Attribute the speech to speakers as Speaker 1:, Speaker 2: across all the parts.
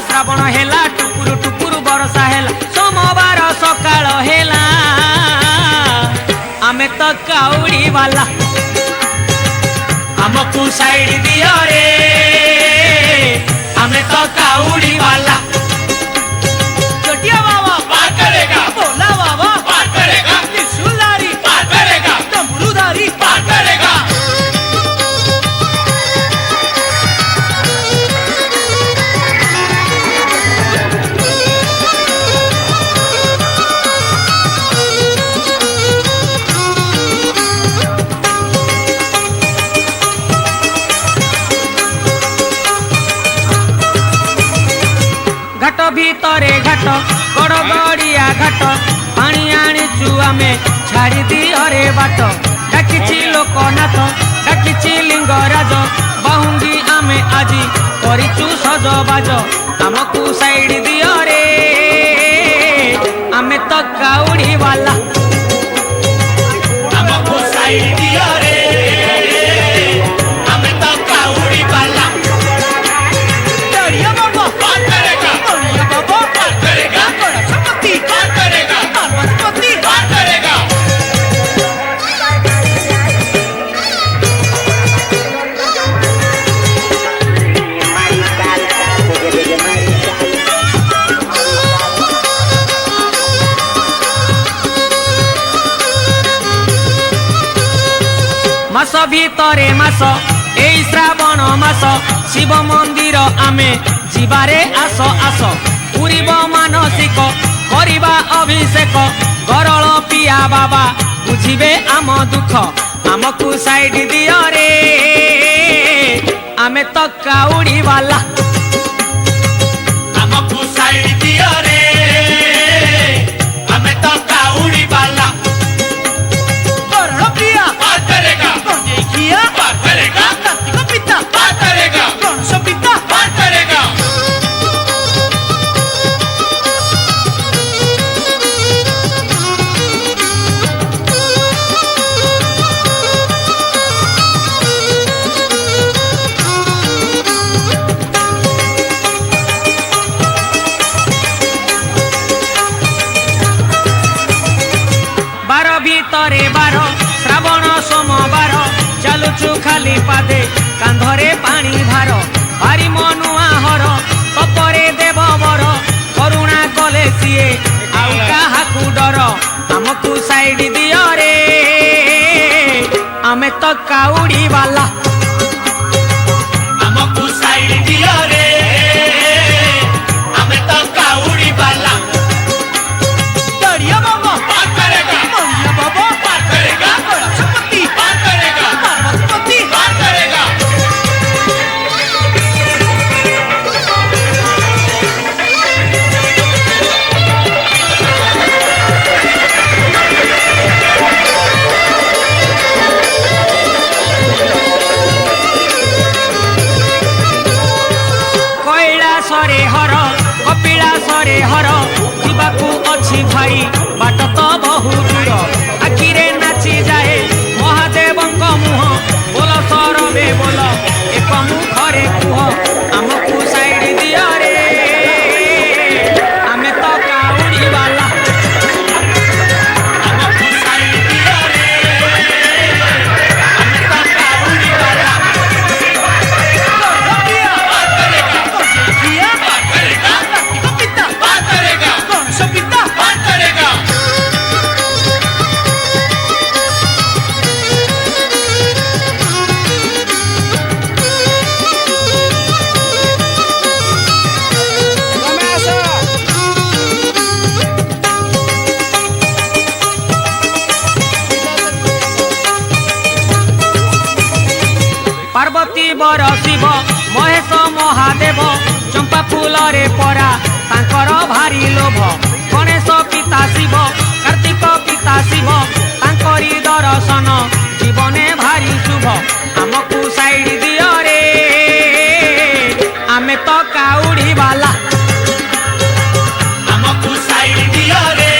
Speaker 1: श्रावण हेला टुकुरु टुकुरु बरसा हेला सोमवार सकाळ हेला आमे तो काउड़ी वाला हमकु साइड दियो रे आमे तो काउड़ी वाला चटिया बाबा पार करेगा भोला बाबा पार करेगा त्रिशूलधारी पार करेगा डमरूधारी पार करेगा घाट भीतरे घाट बड़ गड़िया घाट पानी आनीचु आमे छाड़ी दियो रे बाट डाकिछि लोकनाथ डाकिछि लिंगराज बाहुंगी आमे आजी करिचु सजबाज हमकु साइड दियो रे आमे तो काउड़ी वाला हमकु साइड दियो रे आमे तो काउड़ी वाला डरिया बाबा पार करेगा डरिया बाबा पार करेगा गणपति पार करेगा पार्वती पार करेगा मास भीतरे मास ए श्रावण मास शिव मंदिर आमे जीवारे आस आस पूरीब मानसिक करिबा अभिषेक गरल पिया बाबा बुझिबे आम दुख आमकु साइड दियो रे आमे तो काउड़ी वाला आमकु साइड दियो रे आमे तो काउड़ी वाला गरल पिया पार करेगा देखिया पार करेगा कार्तिक पिता पार करेगा गणेश पिता पार करेगा बार भीतरे बार श्रावण सोमवार चलुचु खाली पादे कांधरे पानी भार भारी मनुआ हर तपरे देव बर करुणा कले सीए आउ काहाकु डर हमकु साइड दियो रे आमे तो काउड़ी वाला हमकु साइड दियो रे आमे तो काउड़ी वाला डरिया बाबा पार करेगा डरिया बाबा पार करेगा गणपति पार करेगा पार्वती पार करेगा कैलासरे हर कपिलासरे हर जीवाकू अच्छी भाई बाट तो बहु दूर आखिरे नाची जाए महादेवंक मुह बोल सरबे बोल एक मुखरे कुह आमकु साइड दियो रे आमे तो काउड़ी वाला आमकु साइड दियो रे आमे तो काउड़ी वाला पार करेगा देखिया पार करेगा कार्तिक पिता पार करेगा गणेश पिता पार करेगा शिव महेश महादेव चंपा फूलरे परा तांकर भारी लोभ गणेश पिता शिव कार्तिक पिता शिव तांकरी दर्शन जीवने भारी शुभ आमको साइड दियो रे आमे तो काउड़ी वाला
Speaker 2: हमको साइड दियो रे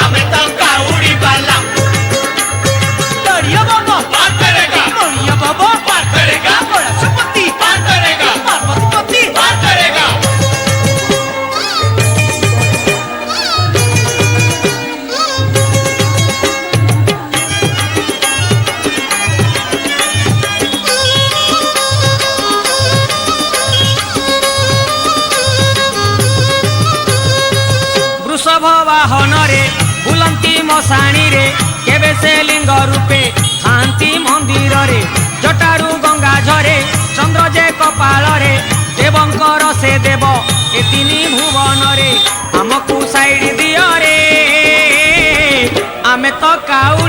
Speaker 2: हमें तो काउड़ी वाला
Speaker 1: दरिया बाबा
Speaker 2: पार करेगा
Speaker 1: दरिया बाबा
Speaker 2: पार करेगा
Speaker 1: पशुपति
Speaker 2: पार करेगा
Speaker 1: पार्वतीपति
Speaker 2: पार करेगा
Speaker 1: वृषभ वाहन रे बुलंती मशाणी रे केबे से लिंग रूपे शांति मंदिर रे जटारू गंगा झरे चंद्र जे कपाल रे देवंकर से देव ए तीनी भुवन रे हमको साइड दियो रे आमे तो काउ